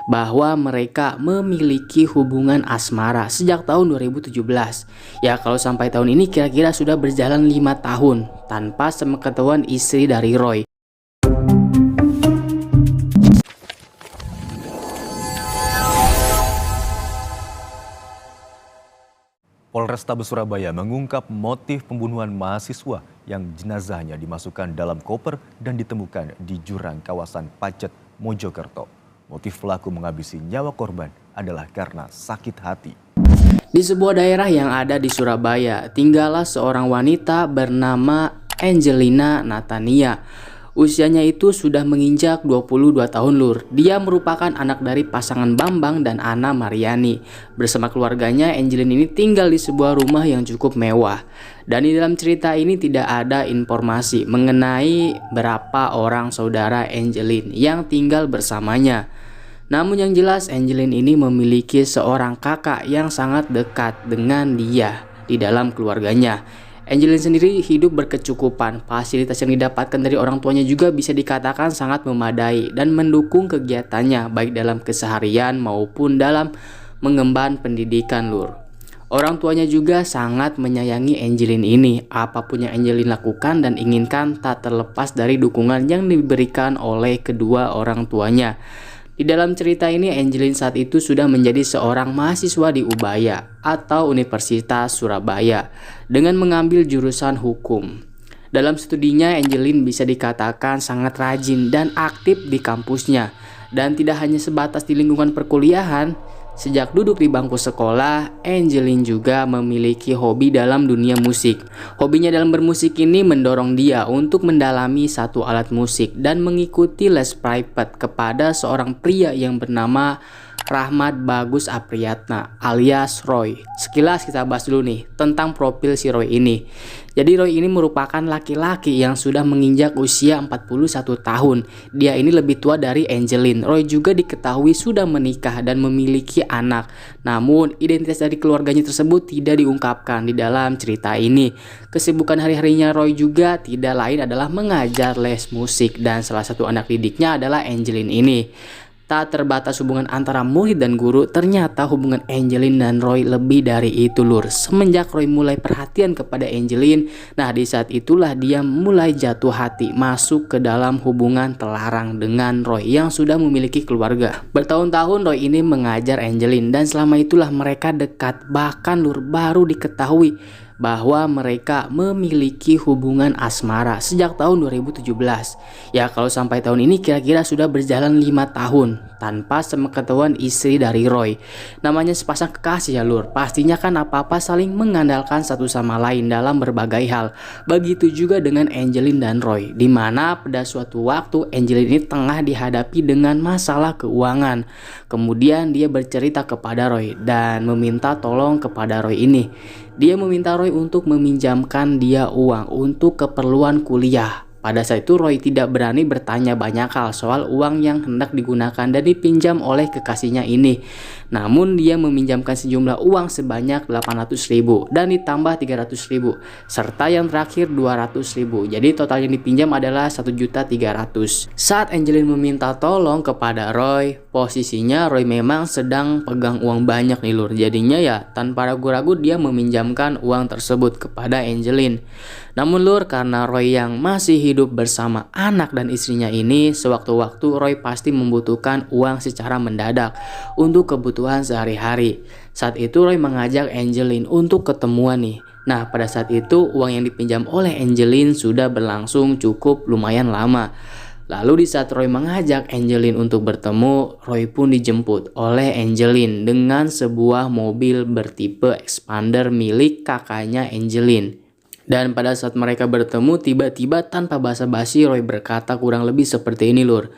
bahwa mereka memiliki hubungan asmara sejak tahun 2017. Ya, kalau sampai tahun ini kira-kira sudah berjalan 5 tahun tanpa sepengetahuan istri dari Roy. Polrestabes Surabaya mengungkap motif pembunuhan mahasiswa yang jenazahnya dimasukkan dalam koper dan ditemukan di jurang kawasan Pacet, Mojokerto. Motif pelaku menghabisi nyawa korban adalah karena sakit hati. Di sebuah daerah yang ada di Surabaya, tinggallah seorang wanita bernama Angelina Natania. Usianya itu sudah menginjak 22 tahun lur. Dia merupakan anak dari pasangan Bambang dan Ana Mariani. Bersama keluarganya, Angelin ini tinggal di sebuah rumah yang cukup mewah. Dan di dalam cerita ini tidak ada informasi mengenai berapa orang saudara Angelin yang tinggal bersamanya. Namun yang jelas Angelin ini memiliki seorang kakak yang sangat dekat dengan dia di dalam keluarganya. Angelin sendiri hidup berkecukupan, fasilitas yang didapatkan dari orang tuanya juga bisa dikatakan sangat memadai dan mendukung kegiatannya baik dalam keseharian maupun dalam mengemban pendidikan lur. Orang tuanya juga sangat menyayangi Angelin ini, apapun yang Angelin lakukan dan inginkan tak terlepas dari dukungan yang diberikan oleh kedua orang tuanya. Di dalam cerita ini Angelin saat itu sudah menjadi seorang mahasiswa di Ubaya atau Universitas Surabaya dengan mengambil jurusan hukum. Dalam studinya Angelin bisa dikatakan sangat rajin dan aktif di kampusnya dan tidak hanya sebatas di lingkungan perkuliahan. Sejak duduk di bangku sekolah, Angelin juga memiliki hobi dalam dunia musik. Hobinya dalam bermusik ini mendorong dia untuk mendalami satu alat musik dan mengikuti les private kepada seorang pria yang bernama Rahmat Bagus Apriyatna alias Roy. Sekilas kita bahas dulu nih tentang profil si Roy ini. Jadi Roy ini merupakan laki-laki yang sudah menginjak usia 41 tahun. Dia ini lebih tua dari Angelin. Roy juga diketahui sudah menikah dan memiliki anak. Namun identitas dari keluarganya tersebut tidak diungkapkan di dalam cerita ini. Kesibukan hari-harinya Roy juga tidak lain adalah mengajar les musik dan salah satu anak didiknya adalah Angelin ini. Tak terbatas hubungan antara murid dan guru, ternyata hubungan Angelin dan Roy lebih dari itu lur. Semenjak Roy mulai perhatian kepada Angelin, nah di saat itulah dia mulai jatuh hati masuk ke dalam hubungan terlarang dengan Roy yang sudah memiliki keluarga. Bertahun-tahun Roy ini mengajar Angelin dan selama itulah mereka dekat. Bahkan lur baru diketahui bahwa mereka memiliki hubungan asmara sejak tahun 2017. Ya, kalau sampai tahun ini kira-kira sudah berjalan 5 tahun tanpa sepengetahuan istri dari Roy. Namanya sepasang kekasih ya lur, pastinya kan apa-apa saling mengandalkan satu sama lain dalam berbagai hal. Begitu juga dengan Angelin dan Roy, dimana pada suatu waktu Angelin ini tengah dihadapi dengan masalah keuangan. Kemudian dia bercerita kepada Roy dan meminta tolong kepada Roy ini. Dia meminta Roy untuk meminjamkan dia uang untuk keperluan kuliah. Pada saat itu Roy tidak berani bertanya banyak hal soal uang yang hendak digunakan dan dipinjam oleh kekasihnya ini. Namun dia meminjamkan sejumlah uang sebanyak 800.000 dan ditambah 300.000 serta yang terakhir 200.000. Jadi total yang dipinjam adalah 1.300.000. Saat Angelin meminta tolong kepada Roy, posisinya Roy memang sedang pegang uang banyak nih lur. Jadinya ya tanpa ragu-ragu dia meminjamkan uang tersebut kepada Angelin. Namun lur, karena Roy yang masih hidup bersama anak dan istrinya ini, sewaktu-waktu Roy pasti membutuhkan uang secara mendadak untuk kebutuhan sehari-hari. Saat itu Roy mengajak Angelin untuk ketemuan nih. Nah, pada saat itu uang yang dipinjam oleh Angelin sudah berlangsung cukup lumayan lama. Lalu di saat Roy mengajak Angelin untuk bertemu, Roy pun dijemput oleh Angelin dengan sebuah mobil bertipe expander milik kakaknya Angelin. Dan pada saat mereka bertemu, tiba-tiba tanpa basa-basi Roy berkata kurang lebih seperti ini lur.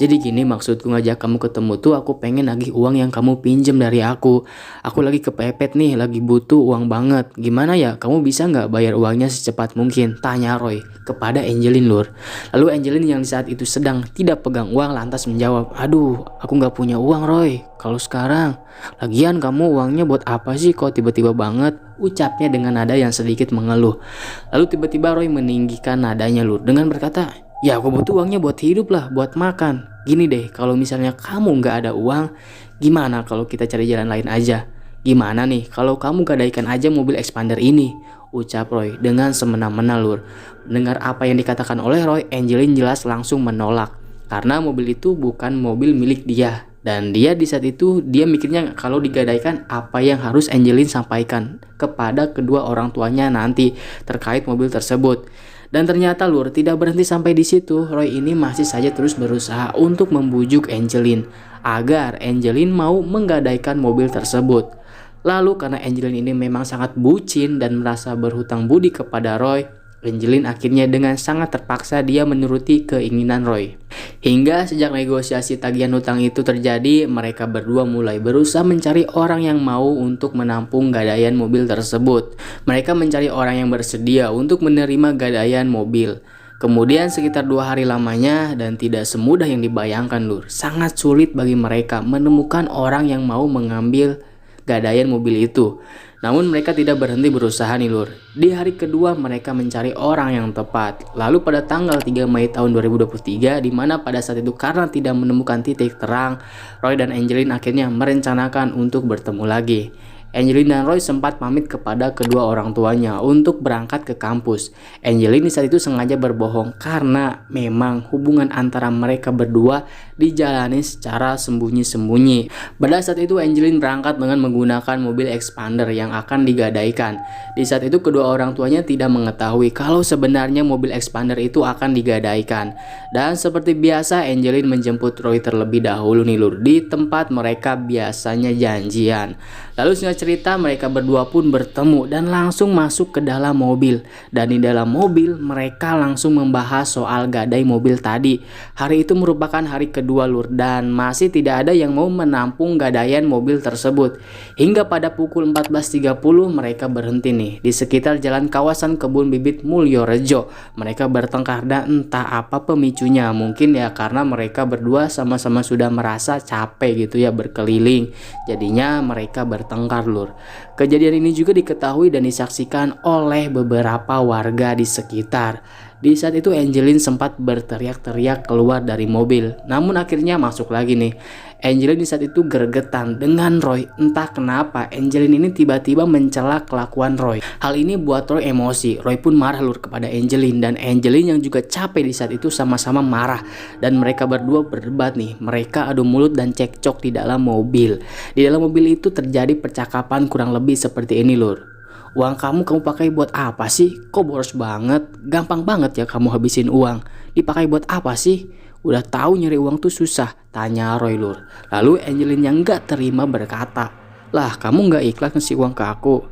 Jadi gini, maksudku ngajak kamu ketemu tuh aku pengen nagih uang yang kamu pinjem dari aku. Aku lagi kepepet nih, lagi butuh uang banget. Gimana ya, kamu bisa nggak bayar uangnya secepat mungkin? Tanya Roy kepada Angelin lur. Lalu Angelin yang di saat itu sedang tidak pegang uang lantas menjawab, aduh aku nggak punya uang Roy kalau sekarang. Lagian kamu uangnya buat apa sih kok tiba-tiba banget? Ucapnya dengan nada yang sedikit mengeluh. Lalu tiba-tiba Roy meninggikan nadanya lur dengan berkata, Ya aku butuh uangnya buat hidup lah, buat makan. Gini deh, kalau misalnya kamu nggak ada uang, gimana kalau kita cari jalan lain aja? Gimana nih kalau kamu gadaikan aja mobil expander ini? Ucap Roy dengan semena-mena lur. Mendengar apa yang dikatakan oleh Roy, Angelin jelas langsung menolak. Karena mobil itu bukan mobil milik dia. Dan dia di saat itu dia mikirnya kalau digadaikan apa yang harus Angelin sampaikan kepada kedua orang tuanya nanti terkait mobil tersebut. Dan ternyata lur tidak berhenti sampai di situ. Roy ini masih saja terus berusaha untuk membujuk Angelin agar Angelin mau menggadaikan mobil tersebut. Lalu karena Angelin ini memang sangat bucin dan merasa berhutang budi kepada Roy, Angelin akhirnya dengan sangat terpaksa dia menuruti keinginan Roy. Hingga sejak negosiasi tagihan hutang itu terjadi, mereka berdua mulai berusaha mencari orang yang mau untuk menampung gadaian mobil tersebut. Mereka mencari orang yang bersedia untuk menerima gadaian mobil. Kemudian sekitar 2 hari lamanya dan tidak semudah yang dibayangkan lur. Sangat sulit bagi mereka menemukan orang yang mau mengambil gadaian mobil itu. Namun mereka tidak berhenti berusaha nih lur. Di hari kedua mereka mencari orang yang tepat. Lalu pada tanggal 3 Mei tahun 2023, di mana pada saat itu karena tidak menemukan titik terang, Roy dan Angelin akhirnya merencanakan untuk bertemu lagi. Angelin dan Roy sempat pamit kepada kedua orang tuanya untuk berangkat ke kampus. Angelin di saat itu sengaja berbohong karena memang hubungan antara mereka berdua dijalani secara sembunyi-sembunyi. Pada saat itu Angelin berangkat dengan menggunakan mobil expander yang akan digadaikan. Di saat itu kedua orang tuanya tidak mengetahui kalau sebenarnya mobil expander itu akan digadaikan. Dan seperti biasa Angelin menjemput Roy terlebih dahulu nih lur di tempat mereka biasanya janjian. Lalu singkat cerita mereka berdua pun bertemu dan langsung masuk ke dalam mobil. Dan di dalam mobil mereka langsung membahas soal gadai mobil tadi. Hari itu merupakan hari kedua lur dan masih tidak ada yang mau menampung gadaian mobil tersebut. Hingga pada pukul 14.30 mereka berhenti nih di sekitar jalan kawasan Kebun Bibit Mulyorejo. Mereka bertengkar dan entah apa pemicunya. Mungkin ya karena mereka berdua sama-sama sudah merasa capek gitu ya berkeliling. Jadinya mereka bertengkar lur. Kejadian ini juga diketahui dan disaksikan oleh beberapa warga di sekitar. Di saat itu Angelin sempat berteriak-teriak keluar dari mobil. Namun akhirnya masuk lagi nih. Angelin di saat itu gregetan dengan Roy. Entah kenapa Angelin ini tiba-tiba mencela kelakuan Roy. Hal ini buat Roy emosi. Roy pun marah lur kepada Angelin. Dan Angelin yang juga capek di saat itu sama-sama marah. Dan mereka berdua berdebat nih. Mereka adu mulut dan cekcok di dalam mobil. Di dalam mobil itu terjadi percakapan kurang lebih seperti ini lur. Uang kamu pakai buat apa sih? Kok boros banget? Gampang banget ya kamu habisin uang. Dipakai buat apa sih? Udah tahu nyari uang tuh susah, tanya Roy lur. Lalu Angelin yang gak terima berkata, lah kamu gak ikhlas ngasih uang ke aku?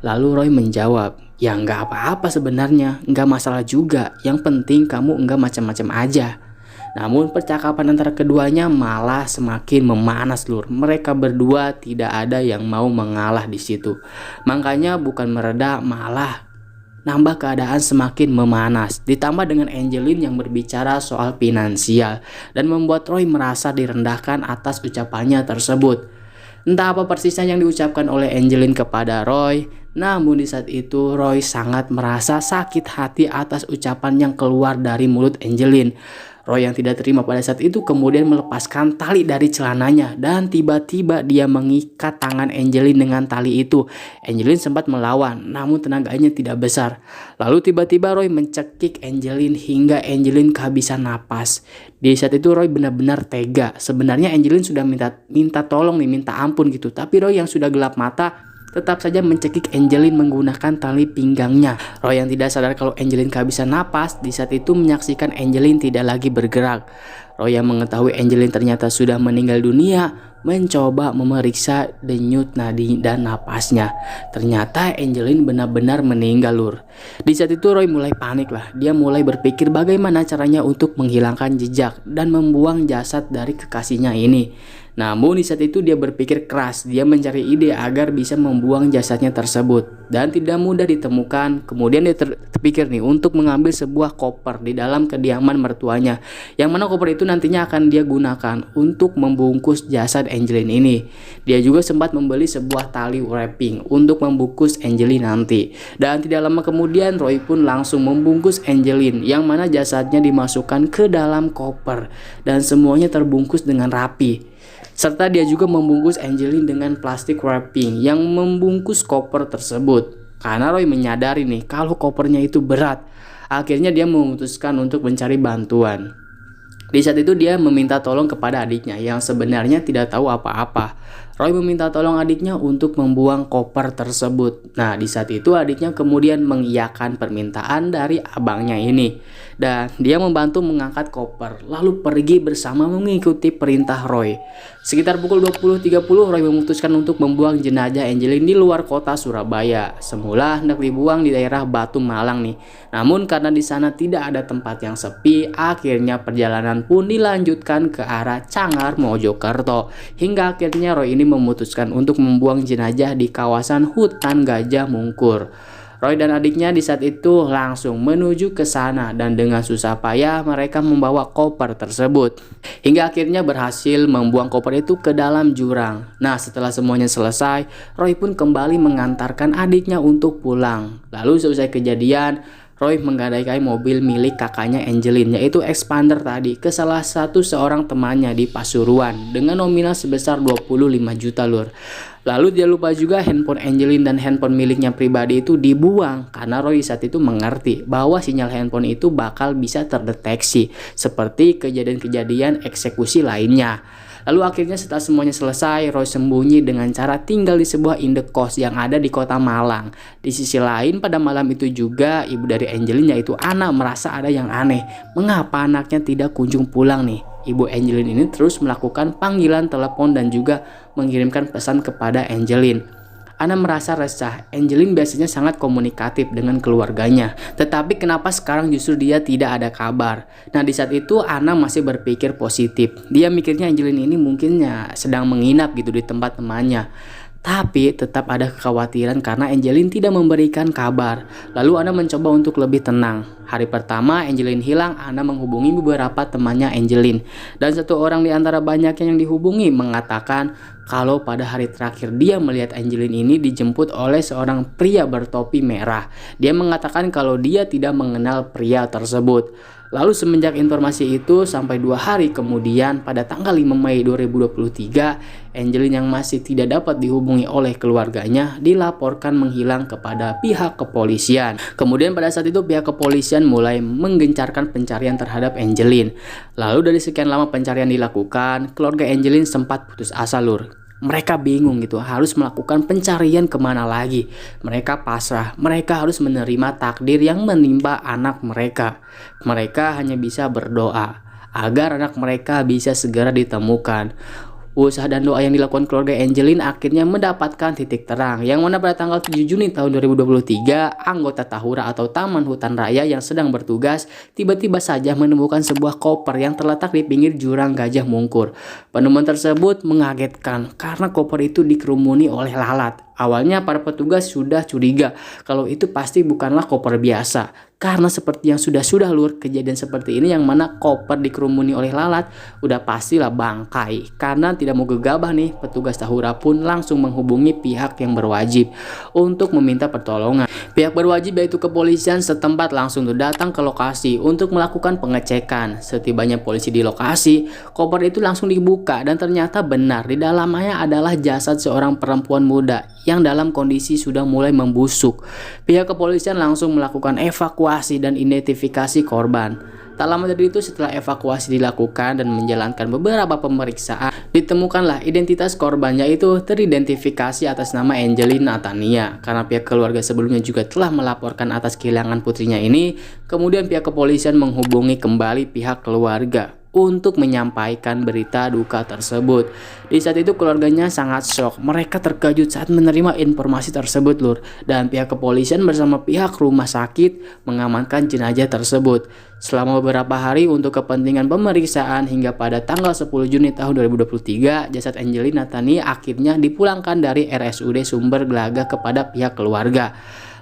Lalu Roy menjawab, ya gak apa-apa sebenarnya, gak masalah juga. Yang penting kamu gak macam-macam aja. Namun percakapan antara keduanya malah semakin memanas lur. Mereka berdua tidak ada yang mau mengalah di situ. Makanya bukan mereda malah nambah keadaan semakin memanas. Ditambah dengan Angelin yang berbicara soal finansial dan membuat Roy merasa direndahkan atas ucapannya tersebut. Entah apa persisnya yang diucapkan oleh Angelin kepada Roy. Namun di saat itu Roy sangat merasa sakit hati atas ucapan yang keluar dari mulut Angelin. Roy yang tidak terima pada saat itu kemudian melepaskan tali dari celananya dan tiba-tiba dia mengikat tangan Angelin dengan tali itu. Angelin sempat melawan namun tenaganya tidak besar. Lalu tiba-tiba Roy mencekik Angelin hingga Angelin kehabisan napas. Di saat itu Roy benar-benar tega. Sebenarnya Angelin sudah minta tolong nih, minta ampun gitu. Tapi Roy yang sudah gelap mata tetap saja mencekik Angelin menggunakan tali pinggangnya. Roy yang tidak sadar kalau Angelin kehabisan napas di saat itu menyaksikan Angelin tidak lagi bergerak. Roy yang mengetahui Angelin ternyata sudah meninggal dunia mencoba memeriksa denyut nadi dan napasnya. Ternyata Angelin benar-benar meninggal lur. Di saat itu Roy mulai panik lah. Dia mulai berpikir bagaimana caranya untuk menghilangkan jejak dan membuang jasad dari kekasihnya ini. Namun di saat itu dia berpikir keras, dia mencari ide agar bisa membuang jasadnya tersebut dan tidak mudah ditemukan. Kemudian dia terpikir nih untuk mengambil sebuah koper di dalam kediaman mertuanya, yang mana koper itu nantinya akan dia gunakan untuk membungkus jasad Angelin ini. Dia juga sempat membeli sebuah tali wrapping untuk membungkus Angelin nanti. Dan tidak lama kemudian Roy pun langsung membungkus Angelin, yang mana jasadnya dimasukkan ke dalam koper dan semuanya terbungkus dengan rapi. Serta dia juga membungkus Angelin dengan plastik wrapping yang membungkus koper tersebut. Karena Roy menyadari nih kalau kopernya itu berat. Akhirnya dia memutuskan untuk mencari bantuan. Di saat itu dia meminta tolong kepada adiknya yang sebenarnya tidak tahu apa-apa. Roy meminta tolong adiknya untuk membuang koper tersebut. Nah, di saat itu adiknya kemudian mengiyakan permintaan dari abangnya ini. Dan dia membantu mengangkat koper, lalu pergi bersama mengikuti perintah Roy. Sekitar pukul 20.30, Roy memutuskan untuk membuang jenazah Angelin di luar kota Surabaya. Semula hendak dibuang di daerah Batu Malang nih. Namun karena di sana tidak ada tempat yang sepi, akhirnya perjalanan pun dilanjutkan ke arah Cangar, Mojokerto. Hingga akhirnya Roy ini memutuskan untuk membuang jenazah di kawasan hutan Gajah Mungkur. Roy dan adiknya di saat itu langsung menuju ke sana dan dengan susah payah mereka membawa koper tersebut. Hingga akhirnya berhasil membuang koper itu ke dalam jurang. Nah, setelah semuanya selesai, Roy pun kembali mengantarkan adiknya untuk pulang. Lalu selesai kejadian, Roy menggadaikan mobil milik kakaknya Angelin, yaitu Expander tadi, ke salah satu seorang temannya di Pasuruan dengan nominal sebesar 25 juta lur. Lalu dia lupa juga handphone Angelin dan handphone miliknya pribadi itu dibuang karena Roy saat itu mengerti bahwa sinyal handphone itu bakal bisa terdeteksi seperti kejadian-kejadian eksekusi lainnya. Lalu akhirnya setelah semuanya selesai, Roy sembunyi dengan cara tinggal di sebuah indekos yang ada di kota Malang. Di sisi lain, pada malam itu juga ibu dari Angelin yaitu Ana merasa ada yang aneh. Mengapa anaknya tidak kunjung pulang nih? Ibu Angelin ini terus melakukan panggilan telepon dan juga mengirimkan pesan kepada Angelin. Ana merasa resah. Angelin biasanya sangat komunikatif dengan keluarganya, tetapi kenapa sekarang justru dia tidak ada kabar? Nah, di saat itu Ana masih berpikir positif. Dia mikirnya Angelin ini mungkin sedang menginap gitu di tempat temannya. Tapi tetap ada kekhawatiran karena Angelin tidak memberikan kabar. Lalu Ana mencoba untuk lebih tenang. Hari pertama Angelin hilang, Ana menghubungi beberapa temannya Angelin. Dan satu orang di antara banyaknya yang dihubungi mengatakan kalau pada hari terakhir dia melihat Angelin ini dijemput oleh seorang pria bertopi merah. Dia mengatakan kalau dia tidak mengenal pria tersebut. Lalu semenjak informasi itu sampai 2 hari kemudian pada tanggal 5 Mei 2023, Angelin yang masih tidak dapat dihubungi oleh keluarganya dilaporkan menghilang kepada pihak kepolisian. Kemudian pada saat itu pihak kepolisian mulai menggencarkan pencarian terhadap Angelin. Lalu dari sekian lama pencarian dilakukan, keluarga Angelin sempat putus asa lur. Mereka bingung gitu harus melakukan pencarian kemana lagi. Mereka pasrah, mereka harus menerima takdir yang menimpa anak mereka. Mereka hanya bisa berdoa agar anak mereka bisa segera ditemukan. Usaha dan doa yang dilakukan keluarga Angelin akhirnya mendapatkan titik terang, yang mana pada tanggal 7 Juni tahun 2023, anggota Tahura atau Taman Hutan Raya yang sedang bertugas tiba-tiba saja menemukan sebuah koper yang terletak di pinggir jurang Gajah Mungkur. Penemuan tersebut mengagetkan karena koper itu dikerumuni oleh lalat. Awalnya para petugas sudah curiga kalau itu pasti bukanlah koper biasa. Karena seperti yang sudah lur, kejadian seperti ini yang mana koper dikerumuni oleh lalat udah pastilah bangkai. Karena tidak mau gegabah nih, petugas Tahura pun langsung menghubungi pihak yang berwajib untuk meminta pertolongan. Pihak berwajib yaitu kepolisian setempat langsung datang ke lokasi untuk melakukan pengecekan. Setibanya polisi di lokasi, koper itu langsung dibuka dan ternyata benar di dalamnya adalah jasad seorang perempuan muda yang dalam kondisi sudah mulai membusuk. Pihak kepolisian langsung melakukan evakuasi dan identifikasi korban. Tak lama dari itu setelah evakuasi dilakukan dan menjalankan beberapa pemeriksaan, ditemukanlah identitas korban yaitu teridentifikasi atas nama Angelin Natania. Karena pihak keluarga sebelumnya juga telah melaporkan atas kehilangan putrinya ini, kemudian pihak kepolisian menghubungi kembali pihak keluarga untuk menyampaikan berita duka tersebut. Di saat itu keluarganya sangat shock. Mereka terkejut saat menerima informasi tersebut, Lur. Dan pihak kepolisian bersama pihak rumah sakit mengamankan jenazah tersebut. Selama beberapa hari untuk kepentingan pemeriksaan hingga pada tanggal 10 Juni tahun 2023, jasad Angelina Natania akhirnya dipulangkan dari RSUD Sumber Gelaga kepada pihak keluarga.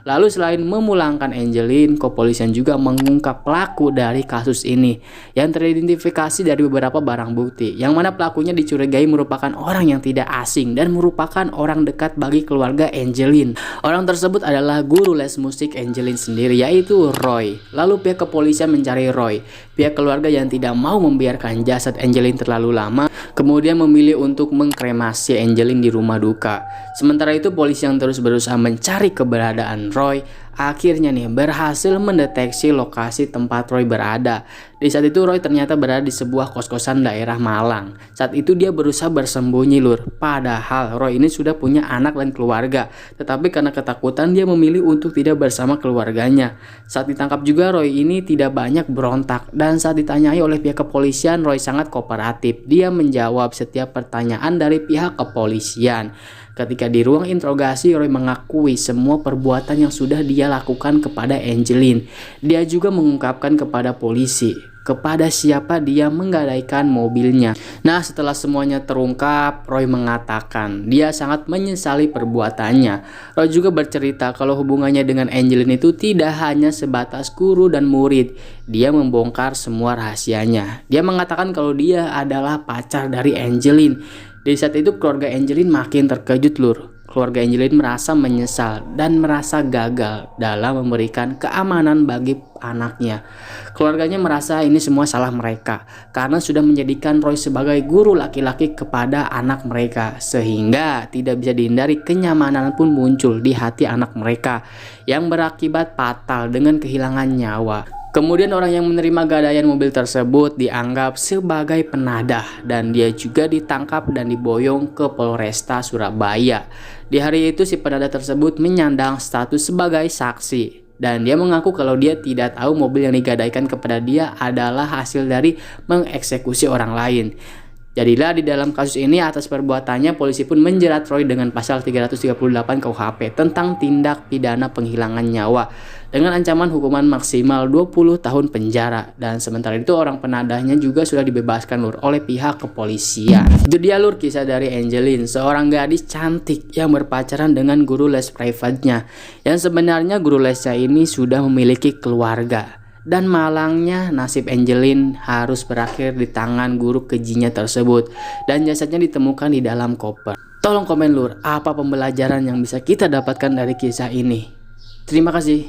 Lalu selain memulangkan Angelina, kepolisian juga mengungkap pelaku dari kasus ini yang teridentifikasi dari beberapa barang bukti, yang mana pelakunya dicurigai merupakan orang yang tidak asing dan merupakan orang dekat bagi keluarga Angelina. Orang tersebut adalah guru les musik Angelina sendiri, yaitu Roy. Lalu pihak kepolisian mencari Roy. Pihak keluarga yang tidak mau membiarkan jasad Angelina terlalu lama kemudian memilih untuk mengkremasi Angelina di rumah duka. Sementara itu polisi yang terus berusaha mencari keberadaan Roy akhirnya berhasil mendeteksi lokasi tempat Roy berada. Di saat itu Roy ternyata berada di sebuah kos-kosan daerah Malang. Saat itu dia berusaha bersembunyi, Lur. Padahal Roy ini sudah punya anak dan keluarga, tetapi karena ketakutan dia memilih untuk tidak bersama keluarganya. Saat ditangkap juga Roy ini tidak banyak berontak, dan saat ditanyai oleh pihak kepolisian Roy sangat kooperatif. Dia menjawab setiap pertanyaan dari pihak kepolisian. Ketika di ruang interogasi, Roy mengakui semua perbuatan yang sudah dia lakukan kepada Angelina. Dia juga mengungkapkan kepada polisi kepada siapa dia menggadaikan mobilnya. Nah, setelah semuanya terungkap, Roy mengatakan dia sangat menyesali perbuatannya. Roy juga bercerita kalau hubungannya dengan Angelina itu tidak hanya sebatas guru dan murid. Dia membongkar semua rahasianya. Dia mengatakan kalau dia adalah pacar dari Angelina. Di saat itu keluarga Angelina makin terkejut, Lur. Keluarga Angelina merasa menyesal dan merasa gagal dalam memberikan keamanan bagi anaknya. Keluarganya merasa ini semua salah mereka karena sudah menjadikan Roy sebagai guru laki-laki kepada anak mereka, sehingga tidak bisa dihindari kenyamanan pun muncul di hati anak mereka yang berakibat fatal dengan kehilangan nyawa. Kemudian orang yang menerima gadaian mobil tersebut dianggap sebagai penadah dan dia juga ditangkap dan diboyong ke Polresta Surabaya. Di hari itu si penadah tersebut menyandang status sebagai saksi dan dia mengaku kalau dia tidak tahu mobil yang digadaikan kepada dia adalah hasil dari mengeksekusi orang lain. Jadilah di dalam kasus ini atas perbuatannya polisi pun menjerat Roy dengan pasal 338 KUHP tentang tindak pidana penghilangan nyawa dengan ancaman hukuman maksimal 20 tahun penjara. Dan sementara itu orang penadahnya juga sudah dibebaskan, Lur, oleh pihak kepolisian. Itu dia, Lur, kisah dari Angelina, seorang gadis cantik yang berpacaran dengan guru les private-nya, yang sebenarnya guru lesnya ini sudah memiliki keluarga. Dan malangnya nasib Angelina harus berakhir di tangan guru kejinya tersebut dan jasadnya ditemukan di dalam koper. Tolong komen, Lur, apa pembelajaran yang bisa kita dapatkan dari kisah ini. Terima kasih.